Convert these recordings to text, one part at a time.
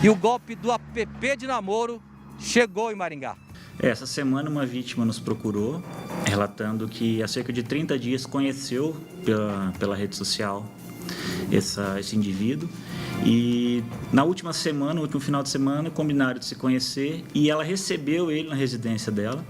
E o golpe do app de namoro chegou em Maringá. Essa semana uma vítima nos procurou, relatando que há cerca de 30 dias conheceu pela rede social esse indivíduo. E na última semana, no último final de semana, combinaram de se conhecer e ela recebeu ele na residência dela.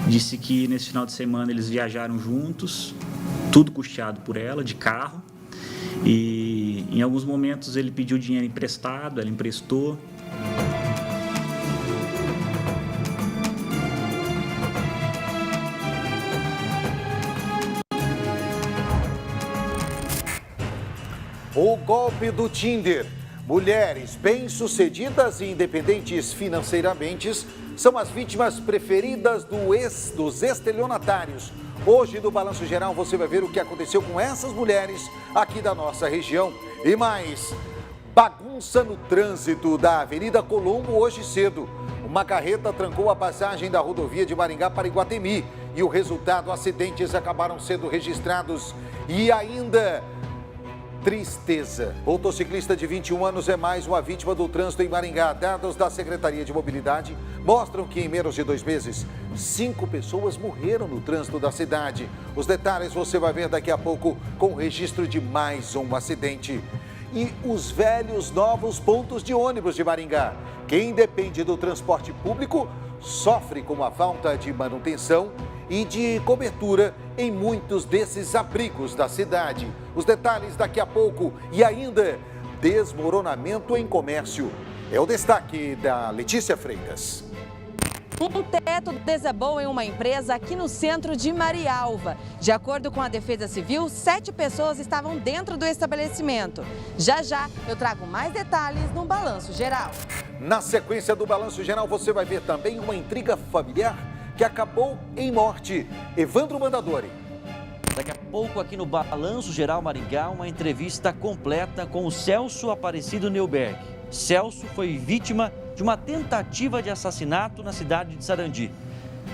Disse que nesse final de semana eles viajaram juntos, tudo custeado por ela, de carro. E em alguns momentos ele pediu dinheiro emprestado, ela emprestou. O golpe do Tinder. Mulheres bem-sucedidas e independentes financeiramente são as vítimas preferidas dos estelionatários. Hoje, no Balanço Geral, você vai ver o que aconteceu com essas mulheres aqui da nossa região. E mais, bagunça no trânsito da Avenida Colombo hoje cedo. Uma carreta trancou a passagem da rodovia de Maringá para Iguatemi. E o resultado, acidentes acabaram sendo registrados. E ainda... tristeza. Motociclista de 21 anos é mais uma vítima do trânsito em Maringá. Dados da Secretaria de Mobilidade mostram que em menos de 2 meses, 5 pessoas morreram no trânsito da cidade. Os detalhes você vai ver daqui a pouco com o registro de mais um acidente. E os velhos novos pontos de ônibus de Maringá. Quem depende do transporte público sofre com a falta de manutenção e de cobertura em muitos desses abrigos da cidade. Os detalhes daqui a pouco e ainda desmoronamento em comércio. É o destaque da Letícia Freitas. Um teto desabou em uma empresa aqui no centro de Marialva. De acordo com a Defesa Civil, 7 pessoas estavam dentro do estabelecimento. Já já eu trago mais detalhes no Balanço Geral. Na sequência do Balanço Geral você vai ver também uma intriga familiar que acabou em morte. Evandro Mandadori. Daqui a pouco aqui no Balanço Geral Maringá, uma entrevista completa com o Celso Aparecido Neuberg. Celso foi vítima de uma tentativa de assassinato na cidade de Sarandi.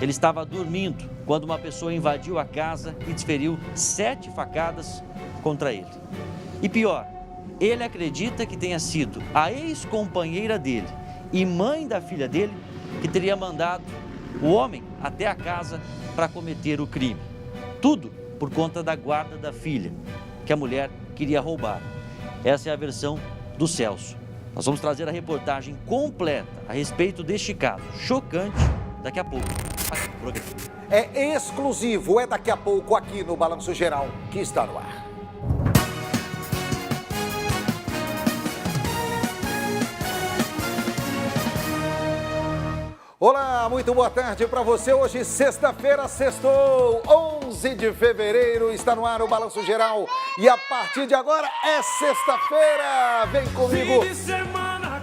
Ele estava dormindo quando uma pessoa invadiu a casa e desferiu 7 facadas contra ele. E pior, ele acredita que tenha sido a ex-companheira dele e mãe da filha dele que teria mandado o homem até a casa para cometer o crime. Tudo por conta da guarda da filha, que a mulher queria roubar. Essa é a versão do Celso. Nós vamos trazer a reportagem completa a respeito deste caso chocante daqui a pouco. Aqui no programa. É exclusivo, é daqui a pouco aqui no Balanço Geral que está no ar. Olá, muito boa tarde para você. Hoje, sexta-feira, sextou, 11 de fevereiro, está no ar o Balanço Geral. E a partir de agora é sexta-feira. Vem comigo. Fim de semana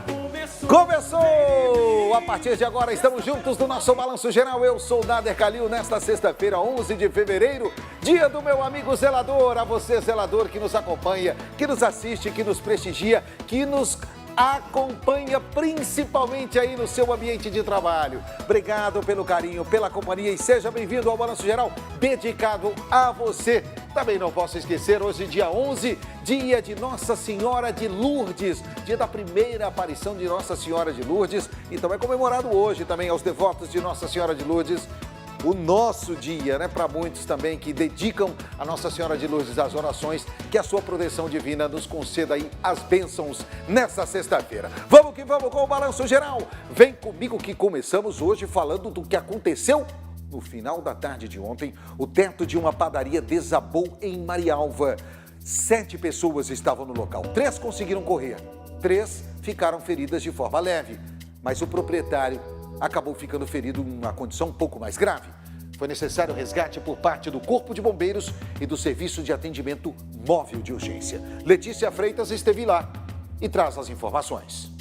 Começou! A partir de agora estamos juntos no nosso Balanço Geral. Eu sou o Nader Kalil, nesta sexta-feira, 11 de fevereiro, dia do meu amigo zelador. A você, zelador, que nos acompanha, que nos assiste, que nos prestigia, que nos acompanha principalmente aí no seu ambiente de trabalho. Obrigado pelo carinho, pela companhia e seja bem-vindo ao Balanço Geral dedicado a você. Também não posso esquecer, hoje dia 11, dia de Nossa Senhora de Lourdes, dia da primeira aparição de Nossa Senhora de Lourdes. Então é comemorado hoje também aos devotos de Nossa Senhora de Lourdes. O nosso dia, né? Para muitos também que dedicam a Nossa Senhora de Lourdes as orações, que a sua proteção divina nos conceda aí as bênçãos nessa sexta-feira. Vamos que vamos com o Balanço Geral. Vem comigo que começamos hoje falando do que aconteceu no final da tarde de ontem. O teto de uma padaria desabou em Marialva. 7 pessoas estavam no local. 3 conseguiram correr. 3 ficaram feridas de forma leve. Mas o proprietário acabou ficando ferido em uma condição um pouco mais grave. Foi necessário resgate por parte do Corpo de Bombeiros e do Serviço de Atendimento Móvel de Urgência. Letícia Freitas esteve lá e traz as informações.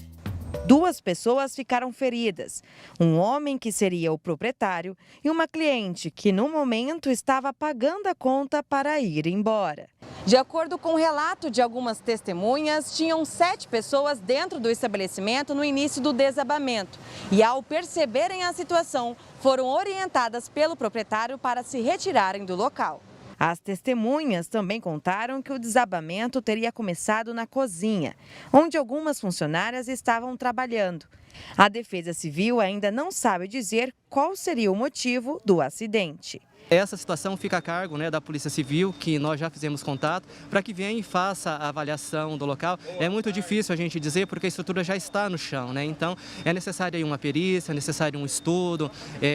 2 pessoas ficaram feridas, um homem que seria o proprietário e uma cliente que no momento estava pagando a conta para ir embora. De acordo com o relato de algumas testemunhas, tinham 7 pessoas dentro do estabelecimento no início do desabamento e ao perceberem a situação, foram orientadas pelo proprietário para se retirarem do local. As testemunhas também contaram que o desabamento teria começado na cozinha, onde algumas funcionárias estavam trabalhando. A Defesa Civil ainda não sabe dizer qual seria o motivo do acidente. Essa situação fica a cargo, da Polícia Civil, que nós já fizemos contato, para que venha e faça a avaliação do local. É muito difícil a gente dizer porque a estrutura já está no chão, Então é necessária uma perícia, é necessário um estudo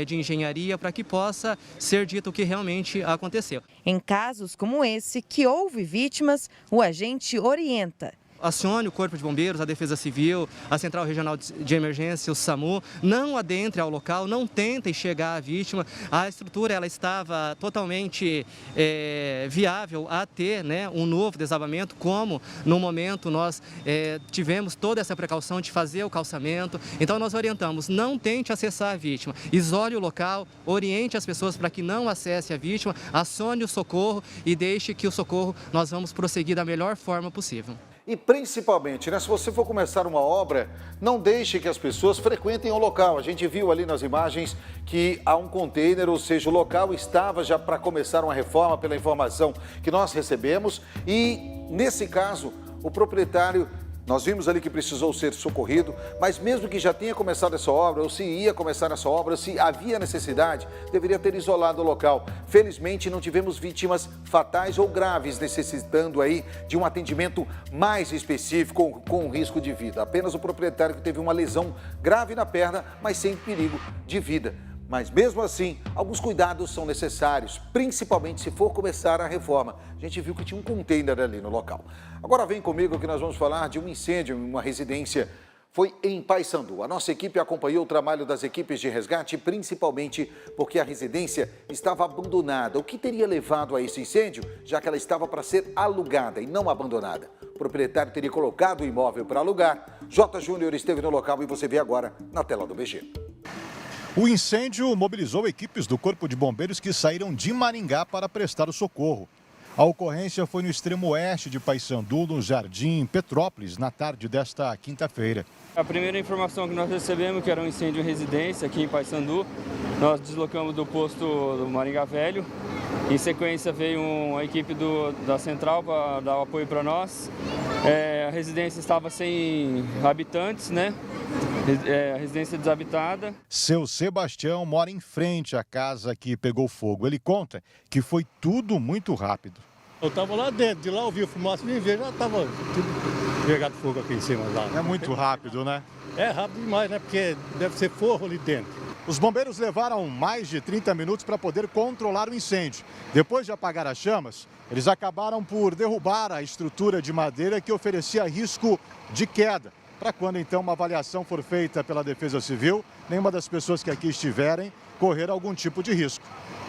de engenharia para que possa ser dito o que realmente aconteceu. Em casos como esse, que houve vítimas, o agente orienta. Acione o Corpo de Bombeiros, a Defesa Civil, a Central Regional de Emergência, o SAMU, não adentre ao local, não tentem chegar à vítima. A estrutura ela estava totalmente viável a ter um novo desabamento, como no momento nós tivemos toda essa precaução de fazer o calçamento. Então nós orientamos, não tente acessar a vítima, isole o local, oriente as pessoas para que não acesse a vítima, acione o socorro e deixe que o socorro nós vamos prosseguir da melhor forma possível. E principalmente, se você for começar uma obra, não deixe que as pessoas frequentem o local. A gente viu ali nas imagens que há um container, ou seja, o local estava já para começar uma reforma pela informação que nós recebemos. E nesse caso, o proprietário, nós vimos ali que precisou ser socorrido, mas mesmo que já tenha começado essa obra, ou se ia começar essa obra, se havia necessidade, deveria ter isolado o local. Felizmente, não tivemos vítimas fatais ou graves, necessitando aí de um atendimento mais específico com risco de vida. Apenas o proprietário que teve uma lesão grave na perna, mas sem perigo de vida. Mas mesmo assim, alguns cuidados são necessários, principalmente se for começar a reforma. A gente viu que tinha um container ali no local. Agora vem comigo que nós vamos falar de um incêndio em uma residência. Foi em Paysandu. A nossa equipe acompanhou o trabalho das equipes de resgate, principalmente porque a residência estava abandonada. O que teria levado a esse incêndio, já que ela estava para ser alugada e não abandonada? O proprietário teria colocado o imóvel para alugar. J. Júnior esteve no local e você vê agora na tela do BG. O incêndio mobilizou equipes do Corpo de Bombeiros que saíram de Maringá para prestar o socorro. A ocorrência foi no extremo oeste de Paysandu, no Jardim Petrópolis, na tarde desta quinta-feira. A primeira informação que nós recebemos que era um incêndio em residência aqui em Paysandu. Nós deslocamos do posto do Maringá Velho. Em sequência veio uma equipe da central para dar o apoio para nós. A residência estava sem habitantes, A residência desabitada. Seu Sebastião mora em frente à casa que pegou fogo. Ele conta que foi tudo muito rápido. Eu estava lá dentro, de lá eu vi a fumaça, vim ver, já estava tudo pegado fogo aqui em cima. Lá. É muito rápido, né? É rápido demais, Porque deve ser forro ali dentro. Os bombeiros levaram mais de 30 minutos para poder controlar o incêndio. Depois de apagar as chamas, eles acabaram por derrubar a estrutura de madeira que oferecia risco de queda. Para quando então uma avaliação for feita pela Defesa Civil, nenhuma das pessoas que aqui estiverem correr algum tipo de risco.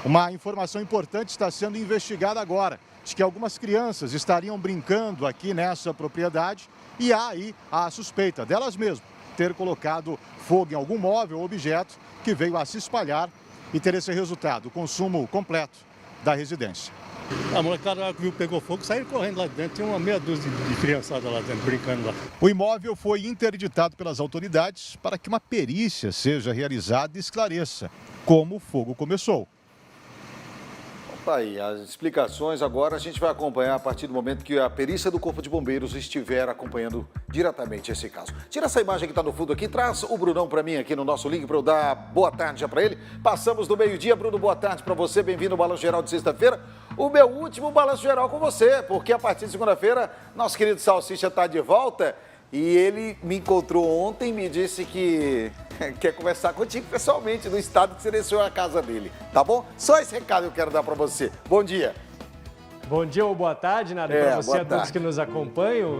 Uma informação importante está sendo investigada agora, de que algumas crianças estariam brincando aqui nessa propriedade e há aí a suspeita delas mesmas ter colocado fogo em algum móvel ou objeto que veio a se espalhar e ter esse resultado, o consumo completo da residência. A molecada que viu pegou fogo, saiu correndo lá dentro, tinha uma meia dúzia de criançada lá dentro, brincando lá. O imóvel foi interditado pelas autoridades para que uma perícia seja realizada e esclareça como o fogo começou. Tá aí, as explicações agora a gente vai acompanhar a partir do momento que a perícia do Corpo de Bombeiros estiver acompanhando diretamente esse caso. Tira essa imagem que está no fundo aqui, traz o Brunão para mim aqui no nosso link para eu dar boa tarde já para ele. Passamos do meio-dia, Bruno, boa tarde para você, bem-vindo ao Balanço Geral de sexta-feira. O meu último Balanço Geral com você, porque a partir de segunda-feira, nosso querido Salsicha está de volta e ele me encontrou ontem e me disse que quer conversar contigo pessoalmente no estado que você deixou a casa dele, tá bom? Só esse recado eu quero dar para você. Bom dia. Bom dia ou boa tarde, Nada, para você e a todos que nos acompanham.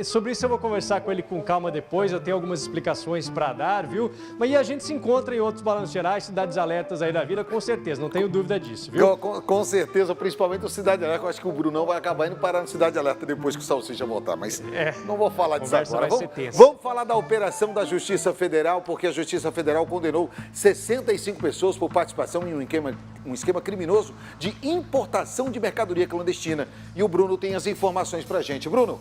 Sobre isso eu vou conversar com ele com calma depois, eu tenho algumas explicações para dar, viu? Mas e a gente se encontra em outros balanços gerais, cidades alertas aí da vida, com certeza, não tenho dúvida disso, viu? Com certeza, principalmente o Cidade Alerta, eu acho que o Brunão vai acabar indo parar no Cidade Alerta depois que o Salsicha voltar, mas não vou falar disso agora. Vamos falar da operação da Justiça Federal, porque a Justiça Federal condenou 65 pessoas por participação em um esquema criminoso de importação de mercadoria clandestina. E o Bruno tem as informações pra gente. Bruno?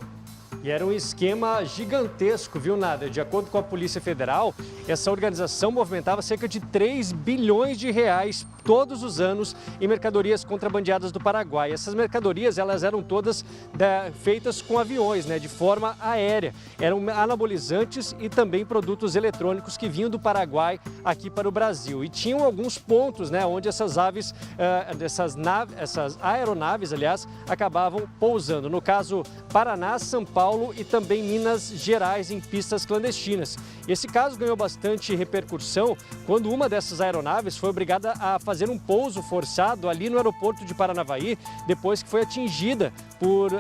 E era um esquema gigantesco, viu, Nader? De acordo com a Polícia Federal, essa organização movimentava cerca de 3 bilhões de reais todos os anos em mercadorias contrabandeadas do Paraguai. Essas mercadorias, elas eram todas feitas com aviões, né, de forma aérea. Eram anabolizantes e também produtos eletrônicos que vinham do Paraguai aqui para o Brasil. E tinham alguns pontos, né, onde essas aeronaves, aliás, acabavam pousando. No caso, Paraná, São Paulo e também Minas Gerais, em pistas clandestinas. Esse caso ganhou bastante repercussão quando uma dessas aeronaves foi obrigada a fazer um pouso forçado ali no aeroporto de Paranavaí, depois que foi atingida por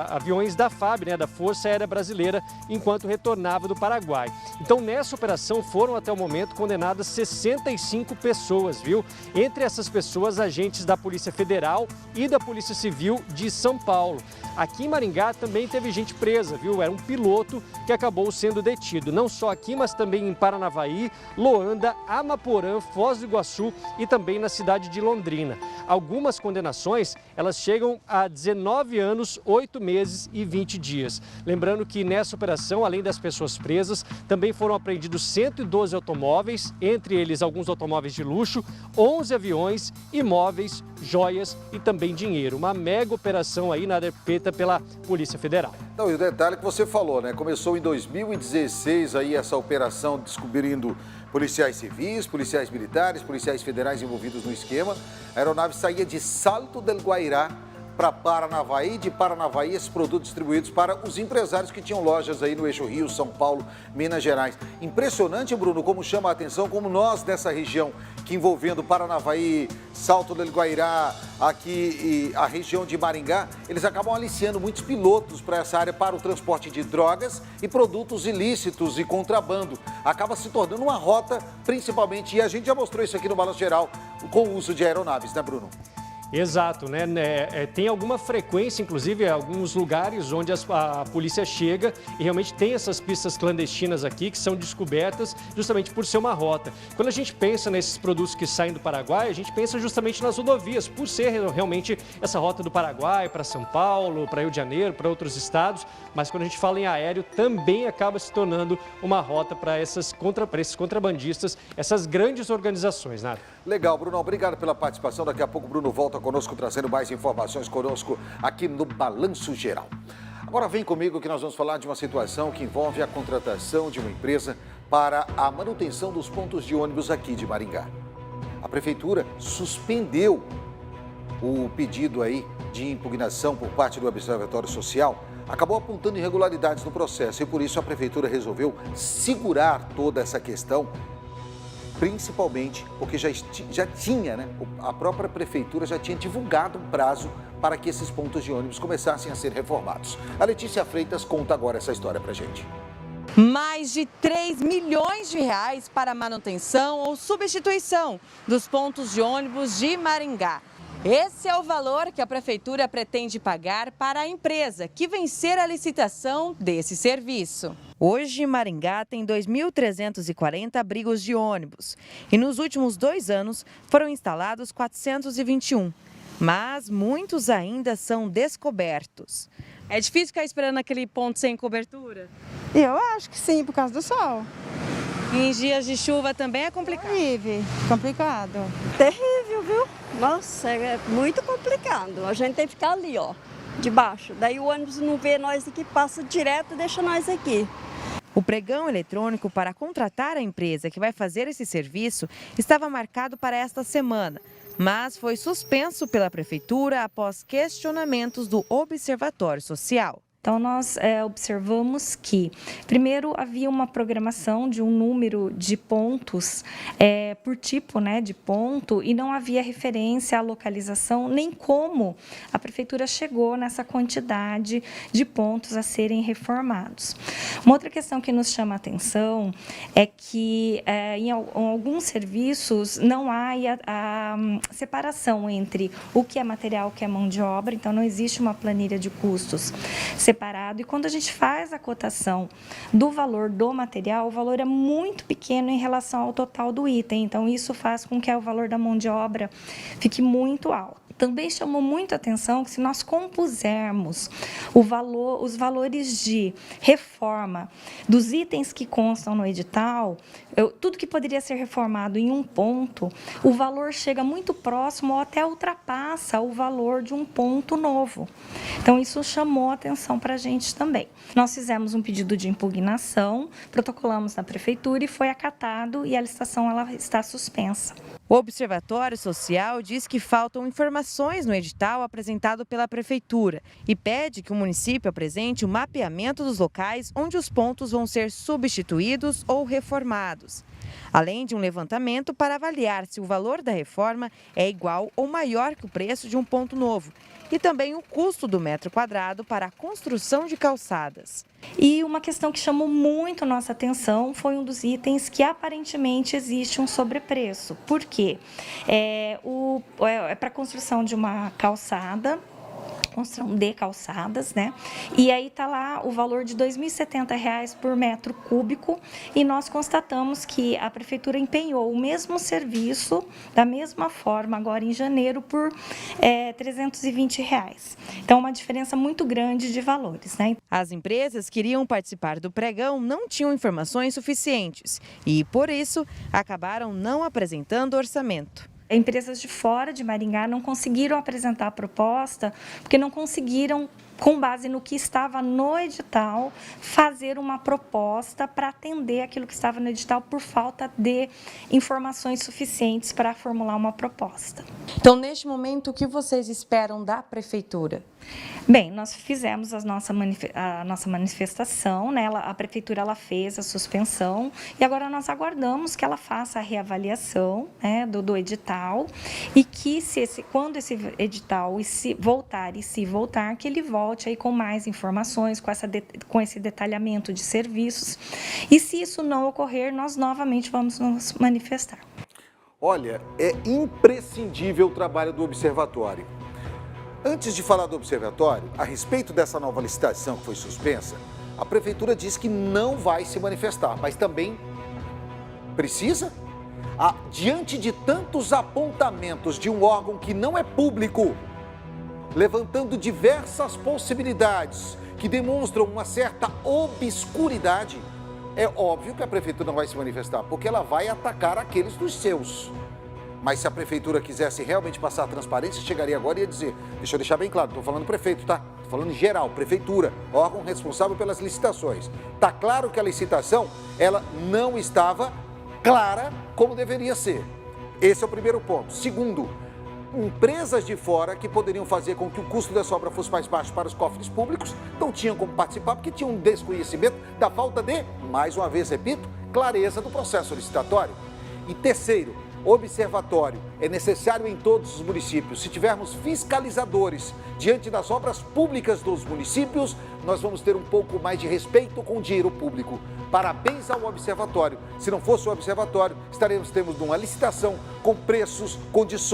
aviões da FAB, né, da Força Aérea Brasileira, enquanto retornava do Paraguai. Então, nessa operação foram até o momento condenadas 65 pessoas, viu? Entre essas pessoas, agentes da Polícia Federal e da Polícia Civil de São Paulo. Aqui em Maringá também teve gente presa, viu? Era um piloto que acabou sendo detido. Não só aqui, mas também em Paranavaí, Loanda, Amaporã, Foz do Iguaçu e também na cidade de Londrina. Algumas condenações, elas chegam a 19 anos, 8 meses e 20 dias. Lembrando que nessa operação, além das pessoas presas, também foram apreendidos 112 automóveis, entre eles alguns automóveis de luxo, 11 aviões, imóveis, joias e também dinheiro. Uma mega operação aí feita pela Polícia Federal. Não, e o detalhe que você falou, né? Começou em 2016 aí essa operação descobrindo policiais civis, policiais militares, policiais federais envolvidos no esquema. A aeronave saía de Salto del Guairá para Paranavaí, de Paranavaí esses produtos distribuídos para os empresários que tinham lojas aí no eixo Rio, São Paulo, Minas Gerais. Impressionante, Bruno, como chama a atenção, como nós dessa região, que envolvendo Paranavaí, Salto del Guairá, aqui e a região de Maringá, eles acabam aliciando muitos pilotos para essa área para o transporte de drogas e produtos ilícitos e contrabando. Acaba se tornando uma rota, principalmente, e a gente já mostrou isso aqui no Balanço Geral, com o uso de aeronaves, né, Bruno? Exato, né? Tem alguma frequência, inclusive, em alguns lugares onde a polícia chega e realmente tem essas pistas clandestinas aqui que são descobertas justamente por ser uma rota. Quando a gente pensa nesses produtos que saem do Paraguai, a gente pensa justamente nas rodovias, por ser realmente essa rota do Paraguai para São Paulo, para Rio de Janeiro, para outros estados, mas quando a gente fala em aéreo, também acaba se tornando uma rota para esses contrabandistas, essas grandes organizações, né? Legal, Bruno, obrigado pela participação. Daqui a pouco o Bruno volta conosco, trazendo mais informações conosco aqui no Balanço Geral. Agora vem comigo que nós vamos falar de uma situação que envolve a contratação de uma empresa para a manutenção dos pontos de ônibus aqui de Maringá. A Prefeitura suspendeu o pedido aí de impugnação por parte do Observatório Social, acabou apontando irregularidades no processo e por isso a Prefeitura resolveu segurar toda essa questão, principalmente porque já tinha, né? A própria Prefeitura já tinha divulgado um prazo para que esses pontos de ônibus começassem a ser reformados. A Letícia Freitas conta agora essa história pra gente. Mais de 3 milhões de reais para manutenção ou substituição dos pontos de ônibus de Maringá. Esse é o valor que a Prefeitura pretende pagar para a empresa que vencer a licitação desse serviço. Hoje, Maringá tem 2.340 abrigos de ônibus e nos últimos 2 anos foram instalados 421, mas muitos ainda são descobertos. É difícil ficar esperando aquele ponto sem cobertura? Eu acho que sim, por causa do sol. Em dias de chuva também é complicado? Complicado. Terrível, viu? Nossa, é muito complicado. A gente tem que ficar ali, ó, debaixo. Daí o ônibus não vê nós aqui, passa direto e deixa nós aqui. O pregão eletrônico para contratar a empresa que vai fazer esse serviço estava marcado para esta semana, mas foi suspenso pela Prefeitura após questionamentos do Observatório Social. Então, nós observamos que, primeiro, havia uma programação de um número de pontos por tipo, né, de ponto e não havia referência à localização, nem como a Prefeitura chegou nessa quantidade de pontos a serem reformados. Uma outra questão que nos chama a atenção é que, em alguns serviços, não há a separação entre o que é material e o que é mão de obra, então não existe uma planilha de custos separado, e quando a gente faz a cotação do valor do material, o valor é muito pequeno em relação ao total do item, então isso faz com que o valor da mão de obra fique muito alto. também chamou muito a atenção que se nós compusermos os valores de reforma dos itens que constam no edital, tudo que poderia ser reformado em um ponto, o valor chega muito próximo ou até ultrapassa o valor de um ponto novo. Então, isso chamou a atenção para a gente também. Nós fizemos um pedido de impugnação, protocolamos na prefeitura e foi acatado e a licitação ela está suspensa. O Observatório Social diz que faltam informações no edital apresentado pela Prefeitura e pede que o município apresente o mapeamento dos locais onde os pontos vão ser substituídos ou reformados, além de um levantamento para avaliar se o valor da reforma é igual ou maior que o preço de um ponto novo e também o custo do metro quadrado para a construção de calçadas. E uma questão que chamou muito a nossa atenção foi um dos itens que aparentemente existe um sobrepreço. Por quê? É para a construção de uma calçada, construção de calçadas, né? E aí está lá o valor de R$ 2.070 por metro cúbico e nós constatamos que a prefeitura empenhou o mesmo serviço, da mesma forma, agora em janeiro, por R$ 320. Então, uma diferença muito grande de valores, né? As empresas que iriam participar do pregão não tinham informações suficientes e, por isso, acabaram não apresentando orçamento. Empresas de fora de Maringá não conseguiram apresentar a proposta porque não conseguiram, com base no que estava no edital, fazer uma proposta para atender aquilo que estava no edital por falta de informações suficientes para formular uma proposta. Então, neste momento, o que vocês esperam da prefeitura? Bem, nós fizemos a nossa manifestação, né? A prefeitura ela fez a suspensão e agora nós aguardamos que ela faça a reavaliação, né, do edital e que quando esse edital se voltar, que ele volte aí com mais informações, com esse detalhamento de serviços e se isso não ocorrer, nós novamente vamos nos manifestar. Olha, é imprescindível o trabalho do observatório. Antes de falar do observatório, a respeito dessa nova licitação que foi suspensa, a prefeitura diz que não vai se manifestar, mas também precisa? Diante de tantos apontamentos de um órgão que não é público, levantando diversas possibilidades que demonstram uma certa obscuridade, é óbvio que a prefeitura não vai se manifestar, porque ela vai atacar aqueles dos seus. Mas se a prefeitura quisesse realmente passar a transparência, chegaria agora e ia dizer, deixa eu deixar bem claro, estou falando prefeito, tá? Estou falando em geral, prefeitura, órgão responsável pelas licitações. Está claro que a licitação, ela não estava clara como deveria ser. Esse é o primeiro ponto. Segundo, empresas de fora que poderiam fazer com que o custo dessa obra fosse mais baixo para os cofres públicos, não tinham como participar porque tinham um desconhecimento da falta de, mais uma vez repito, clareza do processo licitatório. E terceiro, observatório é necessário em todos os municípios. Se tivermos fiscalizadores diante das obras públicas dos municípios, nós vamos ter um pouco mais de respeito com o dinheiro público. Parabéns ao observatório. Se não fosse o observatório, temos uma licitação com preços, condições